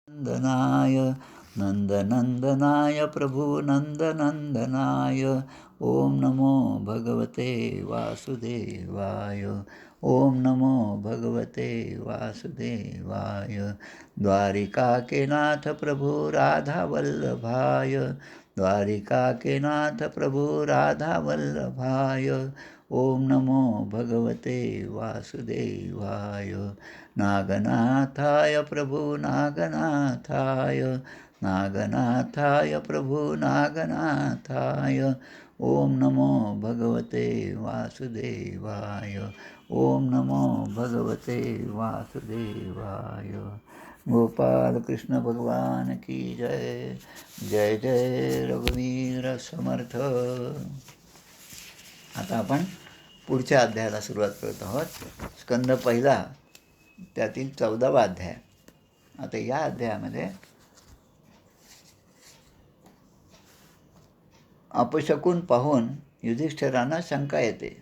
नंदनाय नंदनंदनाय प्रभु नंदनंदनाय ओम नमो भगवते वासुदेवाय ओम नमो भगवते वासुदेवाय द्वारिका के नाथ प्रभु राधा वल्लभाय द्वारिका के नाथ प्रभु राधा वल्लभाय ओम नमो भगवते वासुदेवाय नागनाथाय प्रभु नागनाथाय नागनाथाय प्रभु नागनाथाय ओम नमो भगवते वासुदेवाय ओम नमो भगवते वासुदेवाय। गोपाल कृष्ण भगवान की जय। जय जय रघुवीर समर्थ। आता आपण पुढच्या अध्यायाला सुरुवात करत आहोत। स्कंद पहिला त्यातील 14वा अध्याय। आता या अध्यायामध्ये अपशकून पाहून युधिष्ठिरांना शंका येते.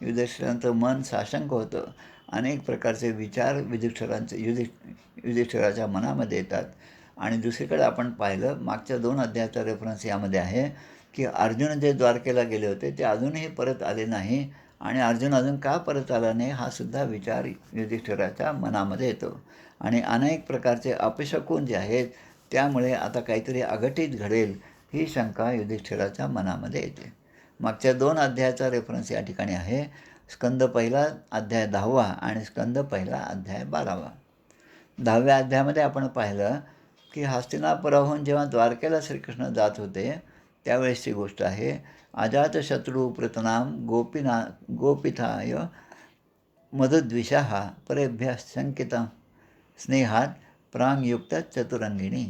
युधिष्ठिरांचं मन साशंक होतं. अनेक प्रकारचे विचार युधिष्ठिराच्या मनामध्ये येतात. आणि दुसरीकडे आपण पाहिलं मागच्या 2 अध्यायाचा रेफरन्स यामध्ये आहे की अर्जुन जे द्वारकेला गेले होते ते अजूनही परत आले नाही आणि अर्जुन अजून का परत आला नाही हा सुद्धा विचार युधिष्ठिराच्या मनामध्ये येतो. आणि अनेक प्रकारचे अपशकून जे आहेत त्यामुळे आता काहीतरी अघटित घडेल ही शंका युधिष्ठिराच्या मनामध्ये येते. मागच्या 2 अध्यायाचा रेफरन्स या ठिकाणी आहे. स्कंद पहिला अध्याय 10वा आणि स्कंद पहिला अध्याय 12वा. 10व्या अध्यायामध्ये आपण पाहिलं की हस्तिनापुराहून जेव्हा द्वारकेला श्रीकृष्ण जात होते त्यावेळेसची गोष्ट आहे. अजातशत्रू प्रतनाम गोपिथाय मधुद्विषाः परेभ्यः शंकिता स्नेहात प्रांगयुक्त चतुरंगिणी.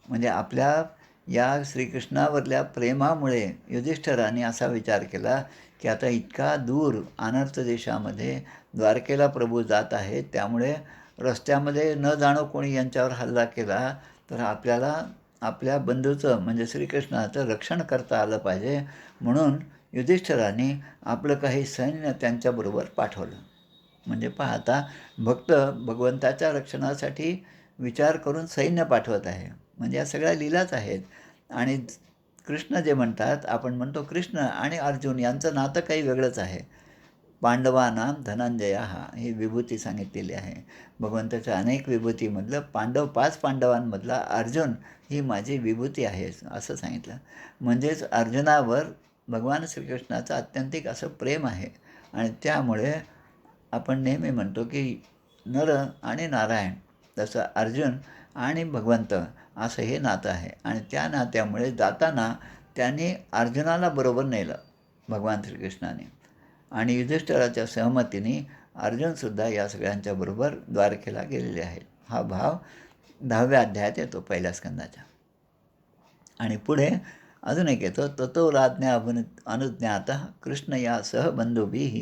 म्हणजे आपल्या या श्रीकृष्णावरल्या प्रेमामुळे युधिष्ठिराने असा विचार केला की आता इतका दूर अनर्थ देशामध्ये द्वारकेला प्रभू जात आहेत, त्यामुळे रस्त्यामध्ये न जाणो कोणी यांच्यावर हल्ला केला तर आपल्याला आपल्या बंधूचं म्हणजे श्रीकृष्णाचं रक्षण करता आलं पाहिजे. म्हणून युधिष्ठिराने आपलं काही सैन्य त्यांच्याबरोबर पाठवलं. म्हणजे पाहता भक्त भगवंताच्या रक्षणासाठी विचार करून सैन्य पाठवत आहे. म्हणजे या सगळ्या लीलाच आहेत. आणि कृष्ण जे म्हणतात, आपण म्हणतो कृष्ण आणि अर्जुन यांचं नातं काही वेगळंच आहे. पांडवानाम धनंजय ही विभूती सांगितलेली आहे. भगवंताच्या अनेक विभूतीमधलं 5 पांडवांमधला अर्जुन ही माझी विभूती आहे असं सांगितलं. म्हणजेच अर्जुनावर भगवान श्रीकृष्णाचं अत्यंतिक असं प्रेम आहे. आणि त्यामुळे आपण नेहमी म्हणतो की नर आणि नारायण, तसं अर्जुन आणि भगवंत असं हे नातं आहे. आणि त्या नात्यामुळे जाताना त्यांनी अर्जुनाला बरोबर नेलं भगवान श्रीकृष्णाने. आणि युधिष्ठिराच्या सहमतीने अर्जुनसुद्धा या सगळ्यांच्या बरोबर द्वारकेला गेलेले आहेत. हा भाव 10व्या अध्यायात येतो पहिल्या स्कंदाच्या. आणि पुढे अजून एक येतो, ततो राज्ञा अनुज्ञात कृष्ण या सहबंधुभिः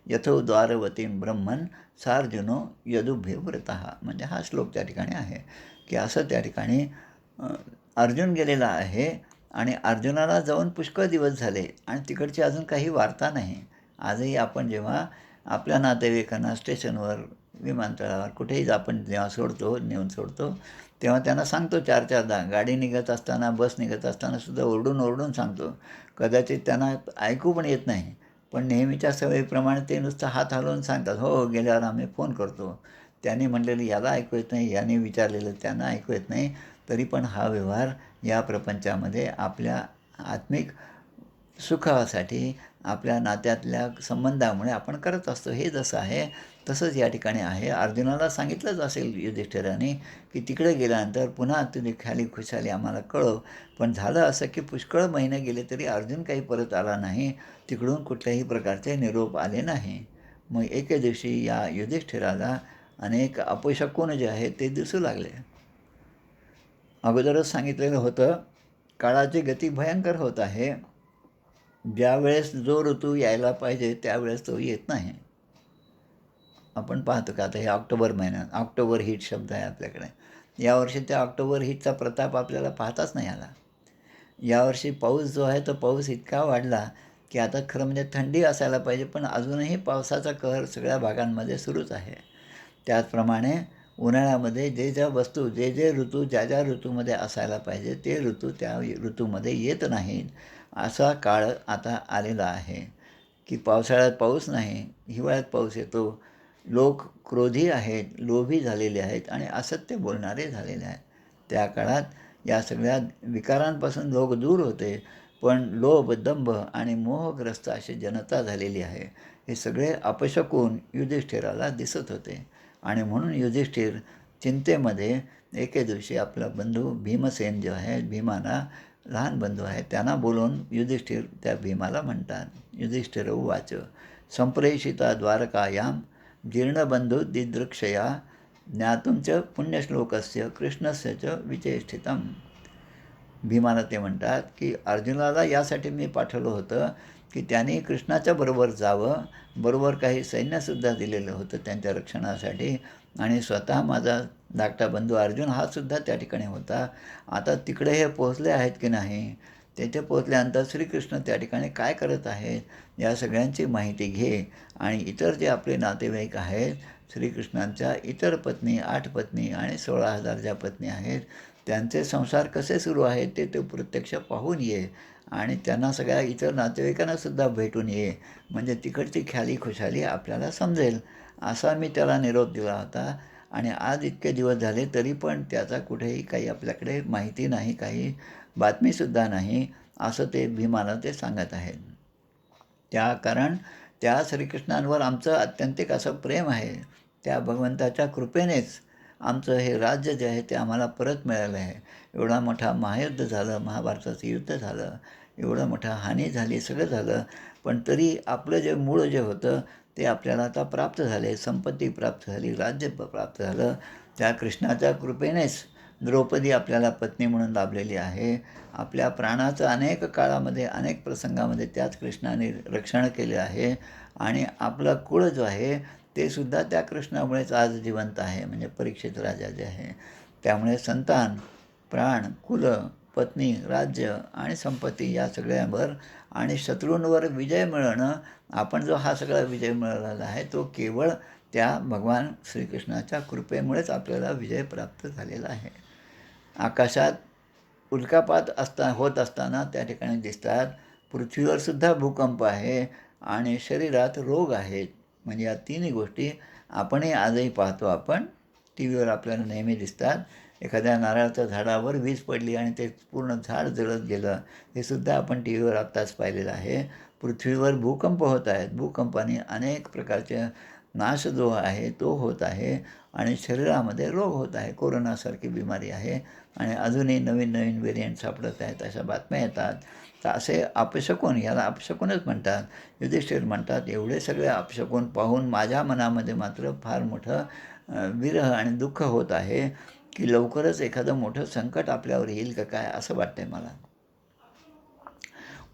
यथो द्वारवतीं ब्रह्मन् सार्जुनो यदुभ्य व्रतः. म्हणजे हा श्लोक त्या ठिकाणी आहे की असं त्या ठिकाणी अर्जुन गेलेला आहे आणि अर्जुनाला जाऊन पुष्कळ दिवस झाले आणि तिकडची अजून काही वार्ता नाही. आजही आपण जेव्हा आपल्या नातेवाईकांना स्टेशनवर, विमानतळावर कुठेही आपण जेव्हा नेऊन सोडतो तेव्हा त्यांना सांगतो 4-4दा. गाडी निघत असताना, बस निघत असताना सुद्धा ओरडून सांगतो. कदाचित त्यांना ऐकू पण येत नाही, पण नेहमीच्या सवयीप्रमाणे ते नुसतं हात हलवून सांगतात, हो गेल्यावर आम्ही फोन करतो. त्यांनी म्हटलेलं याला ऐकू येत नाही, याने विचारलेलं त्यांना ऐकू येत नाही, तरी पण हा व्यवहार या प्रपंचामध्ये आपल्या आत्मिक सुखासाठी आपल्या नात्यातल्या संबंधामुळे आपण करत असतो. हे जसं आहे तसंच या ठिकाणी आहे. अर्जुनाला सांगितलंच असेल युधिष्ठिराने की तिकडे गेल्यानंतर पुन्हा तुझी खाली खुशाली आम्हाला कळव. पण झालं असं की पुष्कळ महिने गेले तरी अर्जुन काही परत आला नाही. तिकडून कुठल्याही प्रकारचे निरोप आले नाही. मग एके दिवशी या युधिष्ठिराला अनेक अपशकून जे आहेत ते दिसू लागले. अगोदरच सांगितलेलं होतं काळाची गती भयंकर होत आहे. ज्यावेळेस जो ऋतू यायला पाहिजे त्यावेळेस तो येत नाही. आपण पाहतो का आता हे ऑक्टोबर महिन्यात ऑक्टोबर हीट शब्द आहे आपल्याकडे. यावर्षी त्या ऑक्टोबर हीटचा प्रताप आपल्याला पाहताच नाही आला. यावर्षी पाऊस जो आहे तो पाऊस इतका वाढला की आता खरं म्हणजे थंडी असायला पाहिजे, पण अजूनही पावसाचा कहर सगळ्या भागांमध्ये सुरूच आहे. त्याचप्रमाणे उन्हाळ्यामध्ये जे ज्या वस्तू जे ऋतू ज्या ऋतूमध्ये असायला पाहिजे ते ऋतू त्या ऋतूमध्ये येत नाहीत. असा काळ आता आलेला आहे की पावसाळ्यात पाऊस नाही, हिवाळ्यात पाऊस येतो. लोक क्रोधी आहेत, लोभी झालेले आहेत आणि असत्य बोलणारे झालेले आहेत. त्या काळात या सगळ्या विकारांपासून लोक दूर होते, पण लोभ, दंभ आणि मोहग्रस्त अशी जनता झालेली आहे. हे सगळे अपशकून युधिष्ठिराला दिसत होते आणि म्हणून युधिष्ठिर चिंतेमध्ये एके दिवशी आपला बंधू भीमसेन जो आहे, भीमाला लहान बंधू आहे, त्यांना बोलवून युधिष्ठिर त्या भीमाला म्हणतात, युधिष्ठिर उवाच संप्रेषिता द्वारकायां जीर्णबंधू दिदृक्षया ज्ञातुं च पुण्यश्लोकस्य कृष्णस्य च विचेष्टितम्. भीमाला ते म्हणतात की अर्जुनाला यासाठी मी पाठवलं होतं की त्यांनी कृष्णाच्या बरोबर जावं, बरोबर काही सैन्यसुद्धा दिलेलं होतं त्यांच्या रक्षणासाठी आणि स्वतः माझा धाकटा बंधू अर्जुन हा सुद्धा त्या ठिकाणी होता. आता तिकडे हे पोहोचले आहेत की नाही, तेथे पोहोचल्यानंतर श्रीकृष्ण त्या ठिकाणी काय करत आहेत या सगळ्यांची माहिती घे आणि इतर जे आपले नातेवाईक आहेत, श्रीकृष्णांच्या इतर पत्नी 8 पत्नी आणि 16,000 ज्या पत्नी आहेत त्यांचे संसार कसे सुरू आहेत ते ते प्रत्यक्ष पाहून ये आणि त्यांना सगळ्या इतर नातेवाईकांनासुद्धा भेटून ये, म्हणजे तिकडची ख्याली खुशाली आपल्याला समजेल. असा मी त्याला निरोप दिला होता आणि आज इतके दिवस झाले तरी पण त्याचा कुठेही काही आपल्याकडे माहिती नाही, काही बातमीसुद्धा नाही, असं ते भीमाला ते सांगत आहेत. कारण त्या श्रीकृष्णांवर आमचं आत्यंतिक असं प्रेम आहे. त्या भगवंताच्या कृपेनेच आमचं हे राज्य जे आहे ते आम्हाला परत मिळालं आहे. एवढा मोठा महायुद्ध झालं, महाभारताचं युद्ध झालं, एवढं मोठा हानी झाली, सगळं झालं, पण तरी आपलं जे मूळ जे होतं ते आपल्याला आता प्राप्त झाले, संपत्ती प्राप्त झाली, राज्य प्राप्त झालं. त्या कृष्णाच्या कृपेनेच द्रौपदी आपल्याला पत्नी म्हणून लाभलेली आहे. आपल्या प्राणाचं अनेक काळामध्ये, अनेक प्रसंगामध्ये त्याच कृष्णाने रक्षण केले आहे आणि आपलं कुळ जो आहे ते सुद्धा त्या कृष्णामुळेच आज जिवंत आहे, म्हणजे परीक्षित राजा जे आहे. त्यामुळे संतान, प्राण, कुल, पत्नी, राज्य आणि संपत्ती या सगळ्यावर आणि शत्रूंवर विजय मिळवणं, आपण जो हा सगळा विजय मिळवलेला आहे तो केवळ त्या भगवान श्रीकृष्णाच्या कृपेमुळेच आपल्याला विजय प्राप्त झालेला आहे. आकाशात उल्कापात होत असताना त्या ठिकाणी दिसतात. पृथ्वीवर सुद्धा भूकंप आहे आणि शरीरात रोग आहेत. म्हणजे या तिन्ही गोष्टी आपणही आजही पाहतो. आपण टी व्हीवर आपल्याला नेहमी दिसतात. एखाद्या नारळाच्या झाडावर वीज पडली आणि ते पूर्ण झाड जळत गेलं, हे सुद्धा आपण टी व्हीवर आत्ताच पाहिलेलं आहे. पृथ्वीवर भूकंप होत आहेत. भूकंपाने अनेक प्रकारचे नाश जो आहे तो होत आहे आणि शरीरामध्ये रोग होत आहे. कोरोनासारखी बिमारी आहे आणि अजूनही नवीन नवीन व्हेरियंट सापडत आहेत, अशा बातम्या येतात. तर असे अपशकुन, याला अपशकुनच म्हणतात. युधिष्ठिर म्हणतात, एवढे सगळे अपशकुन पाहून माझ्या मनामध्ये मात्र फार मोठं विरह आणि दुःख होत आहे की लवकरच एखादं मोठं संकट आपल्यावर येईल का काय असं वाटतंय मला.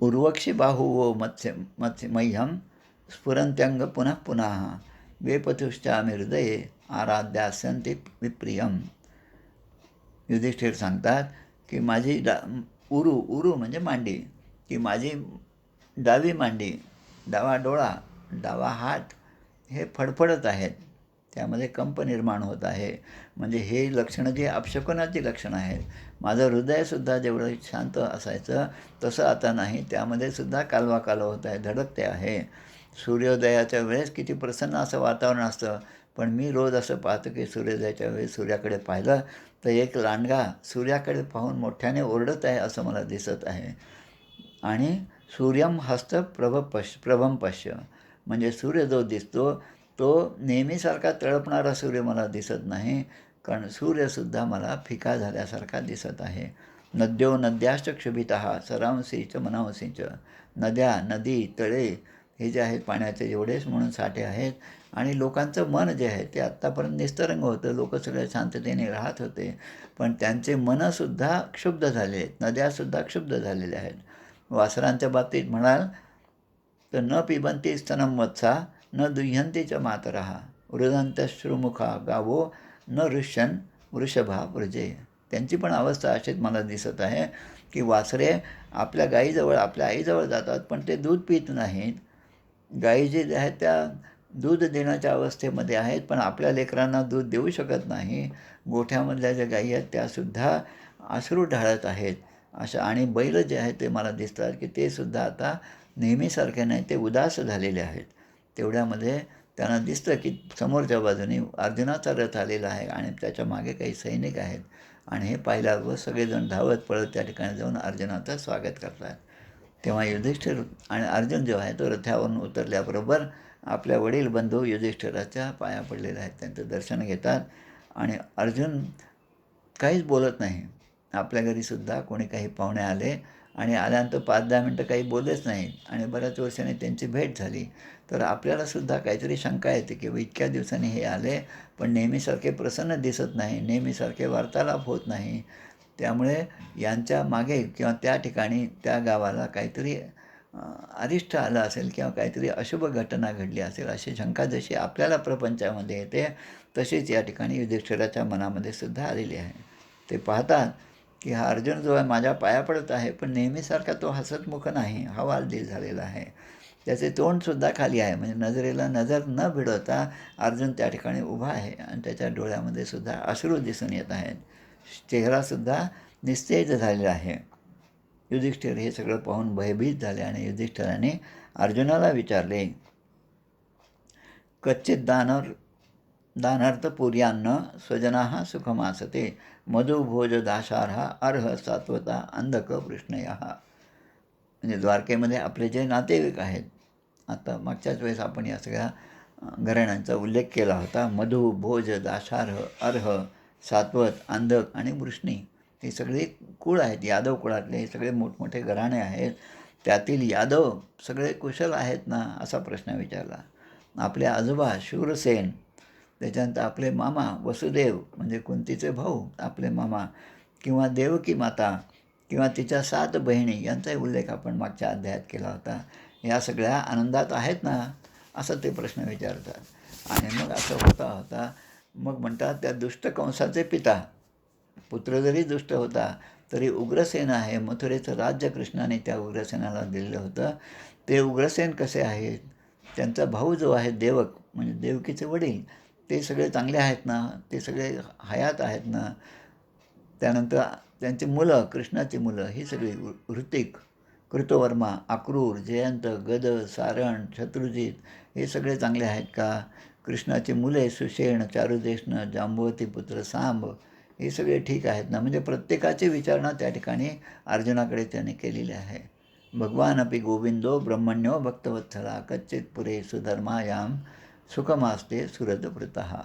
उर्वक्षी बाहू वो मत्स्य मह्यम स्फुरंत्यंग पुनः पुनः वेपथुश्चामी हृदये आराध्यास्यन्ति विप्रियम. युधिष्ठिर सांगतात की माझी उरू म्हणजे मांडी, की माझी डावी मांडी, डावा डोळा, डावा हात हे फडफडत आहेत, त्यामध्ये कंप निर्माण होत आहे. म्हणजे हे लक्षणं जी अपशकुनाची लक्षणं आहेत. माझं हृदयसुद्धा जेवढं शांत असायचं तसं आता नाही, त्यामध्ये सुद्धा कालवा होत आहे, धडकते आहे. सूर्योदयाच्या वेळेस किती प्रसन्न असं वातावरण असतं, पण मी रोज असं पाहतो की सूर्योदयाच्या वेळेस सूर्याकडे पाहिलं तर एक लांडगा सूर्याकडे पाहून मोठ्याने ओरडत आहे असं मला दिसत आहे. आणि सूर्यम हस्त प्रभम पश्य, म्हणजे सूर्य जो दिसतो तो नेहमीसारखा तळपणारा सूर्य मला दिसत नाही, कारण सूर्यसुद्धा मला फिका झाल्यासारखा दिसत आहे. नद्यो नद्याश्च क्षुभितः सरांसीच मनांसीच. नद्या, नदी, तळे हे जे आहेत पाण्याचे एवढेच म्हणून साठे आहेत आणि लोकांचं मन जे आहे ते आत्तापर्यंत निस्तरंग होतं, लोक सगळे शांततेने राहत होते, पण त्यांचे मनंसुद्धा क्षुब्ध झाले आहेत, नद्यासुद्धा क्षुब्ध झालेल्या आहेत. वासरांच्या बाबतीत म्हणाल तर न पिबंती स्तनं वत्सा न दुह्यंती च मातरः वृदंतश्रुमुखा गावो न ऋष्यन वृषभा व्रजे. त्यांची पण अवस्था अशीच मला दिसत आहे की वासरे आपल्या गाईजवळ, आपल्या आईजवळ जातात, पण ते दूध पित नाहीत. गाई जे आहेत त्या दूध देण्याच्या अवस्थेमध्ये आहेत, पण आपल्या लेकरांना दूध देऊ शकत नाही. गोठ्यामधल्या ज्या गायी आहेत त्यासुद्धा अश्रू ढाळत आहेत. अशा आणि बैल जे आहेत ते मला दिसतात की ते सुद्धा आता नेहमीसारखे नाही, ते उदास झालेले आहेत. तेवढ्यामध्ये त्यांना दिसतं की समोरच्या बाजूने अर्जुनाचा रथ आलेला आहे आणि त्याच्या मागे काही सैनिक आहेत आणि हे पाहिल्यावर सगळेजण धावत पळत त्या ठिकाणी जाऊन अर्जुनाचं स्वागत करतात. तेव्हा युधिष्ठिर आणि अर्जुन जो आहे तो रथावरून उतरल्याबरोबर आपल्या वडील बंधू युधिष्ठिराच्या पाया पडलेले आहेत, त्यांचं दर्शन घेतात आणि अर्जुन काहीच बोलत नाही. आपल्या घरीसुद्धा कोणी काही पाहुणे आले आणि आल्यानंतर 5-10 मिनटं काही बोललेच नाहीत आणि बऱ्याच वर्षांनी त्यांची भेट झाली. तर आपल्यालासुद्धा काहीतरी शंका येते की इतक्या दिवसांनी हे आले, पण नेहमीसारखे प्रसन्न दिसत नाही, नेहमीसारखे वार्तालाप होत नाही. त्यामुळे यांच्या मागे किंवा त्या ठिकाणी त्या गावाला काहीतरी अरिष्ट आलं असेल किंवा काहीतरी अशुभ घटना घडली असेल, अशी शंका जशी आपल्याला प्रपंचामध्ये येते, तशीच या ठिकाणी युधिष्ठिराच्या मनामध्ये सुद्धा आलेली आहे. ते पाहतात की हा अर्जुन जो आहे माझ्या पाया पडत आहे, पण नेहमीसारखा तो हसतमुख नाही, हवालदिल झालेला आहे. त्याचे तोंडसुद्धा खाली आहे, म्हणजे नजरेला नजर न भिडवता अर्जुन त्या ठिकाणी उभा आहे आणि त्याच्या डोळ्यामध्ये सुद्धा अश्रू दिसून येत आहेत. चेहरासुद्धा निस्तेज झालेला आहे. युधिष्ठिर हे सगळं पाहून भयभीत झाले आणि युधिष्ठिराने अर्जुनाला विचारले, कच्चित दानार्थ पुर्यान्न स्वजनाः सुखमासते मधुभोज दाशार्हा अर्ह सात्वता अंधक पृष्णया. म्हणजे द्वारकेमध्ये आपले जे नातेवाईक आहेत, आता मागच्याच वेळेस आपण या सगळ्या घराण्यांचा उल्लेख केला होता. मधु, भोज, दाशार्ह, अर्ह, सात्वत, अंधक आणि वृष्णी हे सगळे कुळ आहेत. यादव कुळातले हे सगळे मोठमोठे घराणे आहेत. त्यातील यादव सगळे कुशल आहेत ना, असा प्रश्न विचारला. आपले आजोबा शूरसेन, त्याच्यानंतर आपले मामा वसुदेव म्हणजे कुंतीचे भाऊ आपले मामा, किंवा देवकी माता किंवा तिच्या 7 बहिणी यांचाही उल्लेख आपण मागच्या अध्यायात केला होता. या सगळ्या आनंदात आहेत ना, असं ते प्रश्न विचारतात. आणि मग असं होता मग म्हणतात त्या दुष्ट कंसाचे पिता, पुत्र जरी दुष्ट होता तरी उग्रसेन आहे, मथुरेचं राज्य कृष्णाने त्या उग्रसेनाला दिलेलं होतं. ते उग्रसेन कसे आहेत, त्यांचा भाऊ जो आहे देवक म्हणजे देवकीचे वडील, ते सगळे चांगले आहेत ना, ते सगळे हयात आहेत ना. त्यानंतर त्यांची मुलं, कृष्णाची मुलं ही सगळी ऋतिक, कृतवर्मा, अक्रूर, जयंत, गद, सारण, शत्रुजित हे सगळे चांगले आहेत का. कृष्णाची मुले सुषेण, चारुदेष्ण, जांबवती पुत्र सांब हे सगळे ठीक आहेत ना. म्हणजे प्रत्येकाची विचारणा त्या ठिकाणी अर्जुनाकडे त्याने केलेली आहे. भगवान अपि गोविंदो ब्रह्मण्यो भक्तवत्सला कच्चित पुरे सुधर्मायाम सुखमास्ते सुरदभृतः.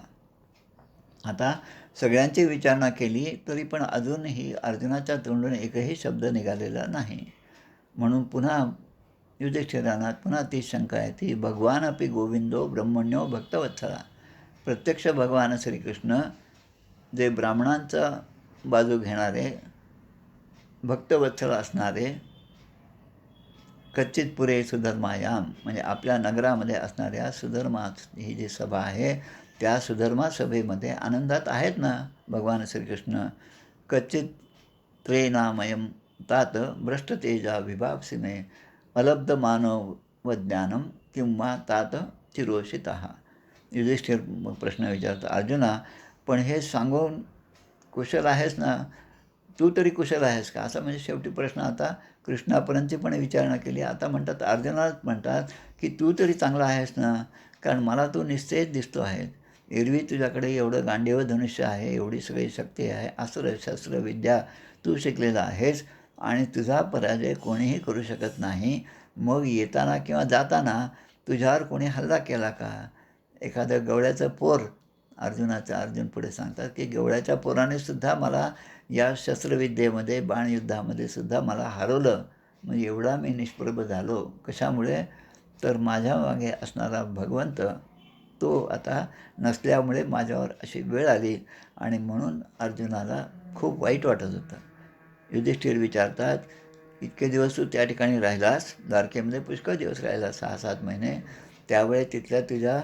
आता सगळ्यांची विचारणा केली तरी पण अजूनही अर्जुनाच्या तोंडून एकही शब्द निघालेला नाही. म्हणून पुन्हा युधिष्ठिरांना पुन्हा ती शंका आहे ती, भगवान अपि गोविंदो ब्रह्मण्यो भक्तवत्सला. प्रत्यक्ष भगवान श्रीकृष्ण जे ब्राह्मणांचा बाजू घेणारे, भक्तवत्सल असणारे, कच्चित पुरे सुधर्मायाम म्हणजे आपल्या नगरामध्ये असणाऱ्या सुधर्मा ही जी सभा आहे त्या सुधर्मा सभेमध्ये आनंदात आहेत ना भगवान श्रीकृष्ण. कच्चित त्रेनामयम तात भ्रष्टतेजा विभावसिने अलब्ध मानव ज्ञानम किंवा तात चिरोषिता. युधिष्ठिर प्रश्न विचारतो, अर्जुना पण हे सांगून कुशल आहेस ना, तू तरी कुशल आहेस का, असा म्हणजे शेवटी प्रश्न आता कृष्णापर्यंतची पण विचारणा केली. आता म्हणतात अर्जुनाला म्हणतात की तू तरी चांगला आहेस ना, कारण मला तू निश्चयच दिसतो आहे. एरवी तुझ्याकडे एवढं गांडीव धनुष्य आहे, एवढी सगळी शक्ती आहे, अस्त्र शस्त्र विद्या तू शिकलेला आहेस आणि तुझा पराजय कोणीही करू शकत नाही. मग येताना किंवा जाताना तुझ्यावर कोणी हल्ला केला का. एखादं गवळ्याचं पोर, अर्जुन पुढे सांगतात की गवळ्याच्या पोराने सुद्धा मला या शस्त्रविद्येमध्ये बाणयुद्धामध्ये सुद्धा मला हरवलं. म्हणजे एवढा मी निष्प्रभ झालो. कशामुळे, तर माझ्या मागे असणारा भगवंत तो आता नसल्यामुळे माझ्यावर अशी वेळ आली आणि म्हणून अर्जुनाला खूप वाईट वाटत होतं. युधिष्ठिर विचारतात, इतके दिवस तू त्या ठिकाणी राहिलास, द्वारकेमध्ये पुष्कळ दिवस राहिलास, 6-7 महिने. त्यावेळी तिथल्या तुझ्या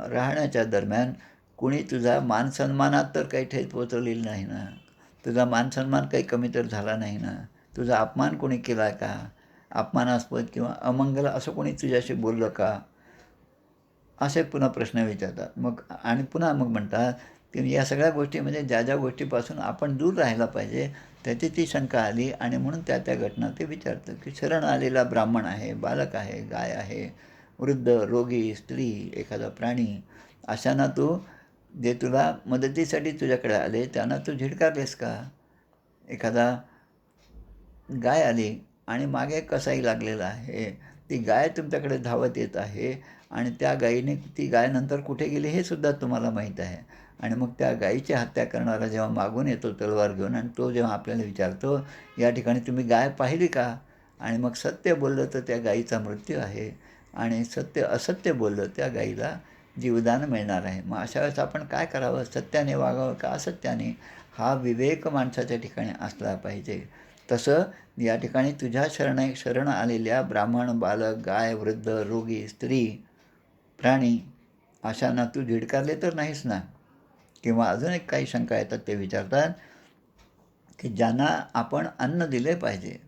राहण्याच्या दरम्यान कुणी तुझा मानसन्मानात तर काही ठेच पोचवलेली नाही ना. तुझा मानसन्मान काही कमी तर झाला नाही ना. तुझा अपमान कोणी केला का, अपमानास्पद किंवा अमंगल असं कोणी तुझ्याशी बोललं का. असे पुन्हा प्रश्न विचारतात. मग आणि पुन्हा मग म्हणतात की या सगळ्या गोष्टी म्हणजे ज्या ज्या गोष्टीपासून आपण दूर राहायला पाहिजे त्याची ती शंका आली आणि म्हणून त्या त्या घटना ते विचारतं की शरण आलेला ब्राह्मण आहे, बालक आहे, गाय आहे, वृद्ध, रोगी, स्त्री, एखादा प्राणी, अशांना तू जे तुला मदतीसाठी तुझ्याकडे आले त्यांना तू झिडकारलेस का? एखादा गाय आली आणि मागे कसाई लागलेला आहे, ती गाय तुमच्याकडे धावत येत आहे आणि त्या गायीने ती गाय नंतर कुठे गेली हे सुद्धा तुम्हाला माहीत आहे. आणि मग त्या गायीची हत्या करणारा जेव्हा मागून येतो तलवार घेऊन आणि तो जेव्हा आपल्याला विचारतो, या ठिकाणी तुम्ही गाय पाहिली का? आणि मग सत्य बोललं तर त्या गायीचा मृत्यू आहे आणि असत्य बोललं त्या गायीला जीवदान मिळणार आहे. मग अशा वेळेस आपण काय करावं? सत्याने वागावं का असत्याने? हा विवेक माणसाच्या ठिकाणी असला पाहिजे. तसं या ठिकाणी तुझ्या शरण आलेल्या ब्राह्मण, बालक, गाय, वृद्ध, रोगी, स्त्री, प्राणी अशांना तू झिडकारले तर नाहीस ना? किंवा अजून एक काही शंका येतात ते विचारतात की ज्यांना आपण अन्न दिले पाहिजे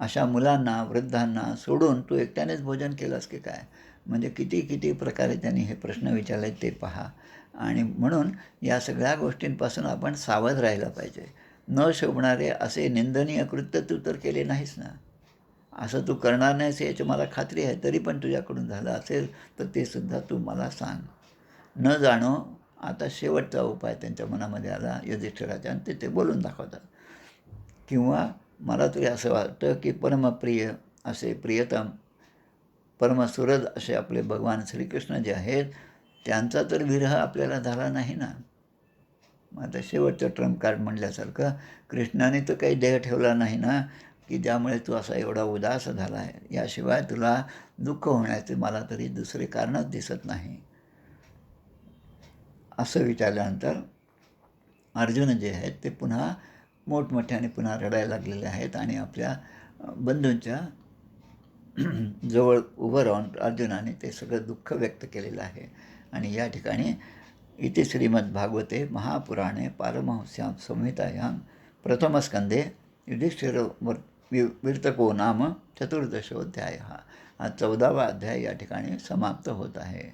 अशा मुलांना, वृद्धांना सोडून तू एकट्यानेच भोजन केलंस की काय? म्हणजे किती किती प्रकारे त्यांनी हे प्रश्न विचारले ते पहा. आणि म्हणून या सगळ्या गोष्टींपासून आपण सावध राहायला पाहिजे. न शोभणारे असे निंदनीय कृत्य तू तर केले नाहीस ना? असं तू करणार नाहीस याची मला खात्री आहे. तरी पण तुझ्याकडून झालं असेल तर ते सुद्धा तू मला सांग. न जाणो आता शेवटचा उपाय त्यांच्या मनामध्ये आला युधिष्ठिराच्या आणि ते बोलून दाखवतात. किंवा मला तरी असं वाटतं की परमप्रिय असे प्रियतम परमसुरज असे आपले भगवान श्रीकृष्ण जे आहेत त्यांचा तर विरह आपल्याला झाला नाही ना. मग आता शेवटचं ट्रम्प कार्ड म्हटल्यासारखं कृष्णाने तर काही देह ठेवला नाही ना की ज्यामुळे तू असा एवढा उदास झाला आहे. याशिवाय तुला दुःख होण्याचे मला तरी दुसरे कारणच दिसत नाही. असं विचारल्यानंतर अर्जुन जे आहेत ते पुन्हा मोठमोठ्याने पुन्हा रडायला लागलेले आहेत आणि आपल्या बंधूंच्या जवळ उभं राहून अर्जुनाने ते सगळं दुःख व्यक्त केलेलं आहे. आणि या ठिकाणी इति श्रीमद्भागवते महापुराणे पारमहंस्यां संहितायां प्रथमस्कंदे युधिष्ठिर विर्तको नाम चतुर्दशोध्याय. हा 14वा अध्याय या ठिकाणी समाप्त होत आहे.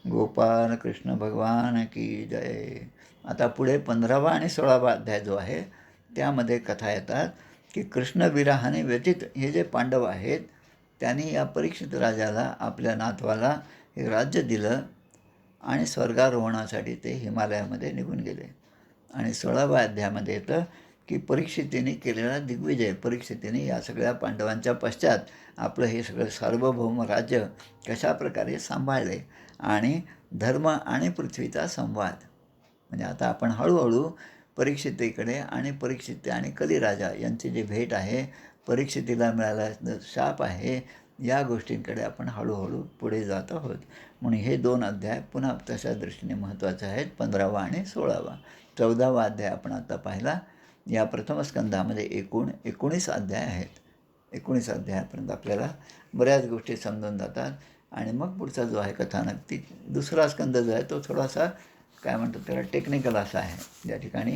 गोपाल कृष्ण भगवान की जय. आता पुढे 15वा आणि 16वा अध्याय जो आहे त्यामध्ये कथा येतात की कृष्णविरहाने व्यतीत हे जे पांडव आहेत त्यांनी या परीक्षित राजाला आपल्या नातवाला हे राज्य दिलं आणि स्वर्गारोहणासाठी ते हिमालयामध्ये निघून गेले. आणि 16व्या अध्यायामध्ये येतं की परीक्षितीने केलेला दिग्विजय, परीक्षितीने या सगळ्या पांडवांच्या पश्चात आपलं हे सगळं सार्वभौम राज्य कशाप्रकारे सांभाळले आणि धर्म आणि पृथ्वीचा संवाद. म्हणजे आता आपण हळूहळू परीक्षितीकडे आणि परीक्षिती आणि कलिराजा यांची जी भेट आहे, परीक्षितीला मिळाला शाप आहे, या गोष्टींकडे आपण हळूहळू पुढे जात आहोत. म्हणून हे 2 अध्याय पुन्हा तशा दृष्टीने महत्त्वाचे आहेत, 15वा आणि 16वा. 14वा अध्याय आपण आता पाहिला. या प्रथम स्कंदामध्ये एकूण 19 अध्याय आहेत. 19 अध्यायापर्यंत आपल्याला बऱ्याच गोष्टी समजून जातात. आणि मग पुढचा जो आहे कथानक, ती दुसरा स्कंद जो आहे तो थोडासा काय म्हणतात त्याला टेक्निकल असा आहे. ज्या ठिकाणी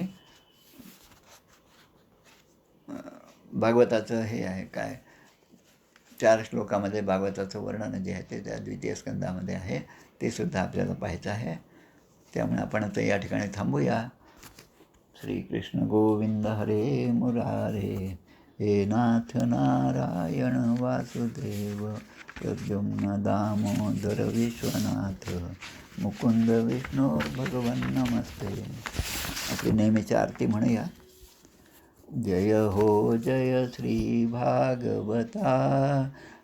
भागवताचं हे आहे काय 4 श्लोकामध्ये भागवताचं वर्णन जे आहे ते त्या द्वितीय स्कंदामध्ये आहे, ते सुद्धा आपल्याला पाहायचं आहे. त्यामुळे आपण आता या ठिकाणी थांबूया. श्रीकृष्ण गोविंद हरे मुरारे, हे नाथ नारायण वासुदेव, प्रद्युम्न दामोदर विश्वनाथ, मुकुंद विष्णू भगवन् नमस्ते. आपली नेहमीची आरती म्हणूया. जय हो जय श्री भागवता,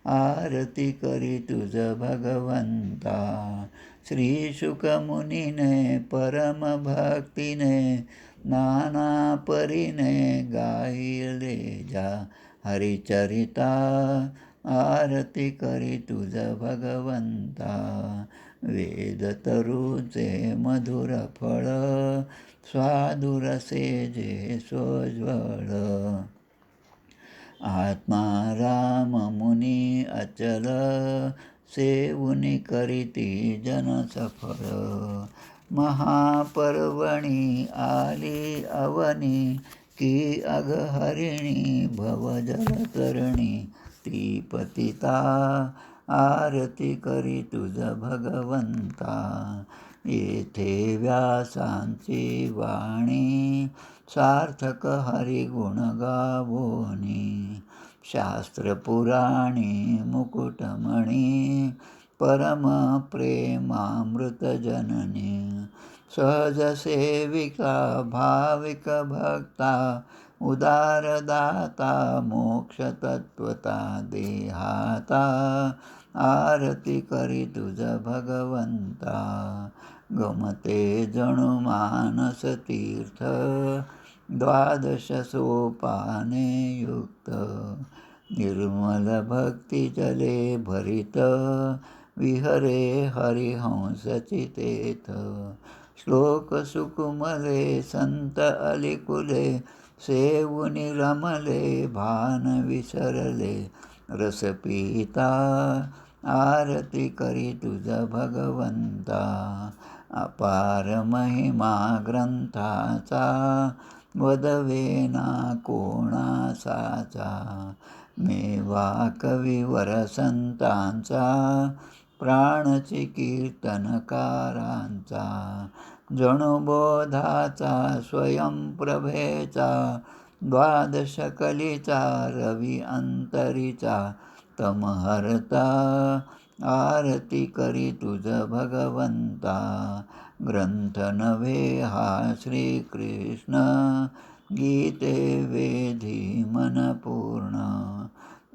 आरती करी तुझ भगवंता. श्री शुकमुनीने परम भक्तीने, नाना परीने गायले जा हरिचरिता. आरती करी तुझ भगवंता, वेद तरुचे मधुर फळ, स्वादुरसे जे सोज्वळ. आत्मा राम मुनी अचल, सेवुनी करीती जन सफळ. महापर्वणी आली अवनी, की अघहरिणी भवजल तरणी. ती पतिता आरती करी तुझ भगवंता. येथे व्यासांची वाणी सार्थक हरिगुण गावोनी. शास्त्र पुराणी मुकुटमणी परम प्रेमामृत जननी. सहज सेविका भाविक भक्ता उदारदाता मोक्ष तत्वता देहाता. आरती करी तुझ भगवंता. गमते जणू मानस तीर्थ 12 सोपाने युक्त. निर्मल भक्ती जले भरित विहरे हरिहंस चितेत. श्लोक सुकुमले संत अलिकुले सेवुनी रमले भान विसरले रस पिता. आरती करी तुझ भगवंता. अपार महिमा ग्रंथाचा वदवेना कोणासाचा. मेवा कविवर संतांचा प्राणची कीर्तनकारांचा. जणू बोधाचा स्वयंप्रभेचा 12 कलीचा रवी अंतरीचा तमहर्ता. आरती करी तुझ भगवंता. ग्रंथ नव्हे हा श्रीकृष्ण गीते वेधी मन पूर्ण.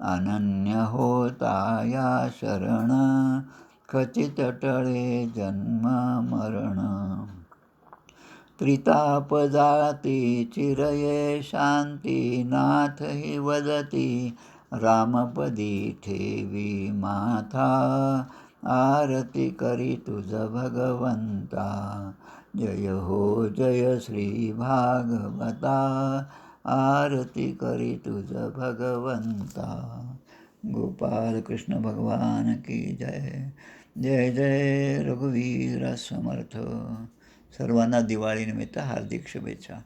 अनन्य होता या शरण खचित टळे जन्म मरण. त्रिताप जाती चिरये शांती नाथ हि वदती रामपदी ठेवी माथा. आरती करी तुझ भगवंता. जय हो जय श्री भागवता. आरती करी तुझ भगवंता. गोपाल कृष्ण भगवान की जय. जय जय रघुवीर समर्थ. सर्वांना दिवाळीनिमित्त हार्दिक शुभेच्छा.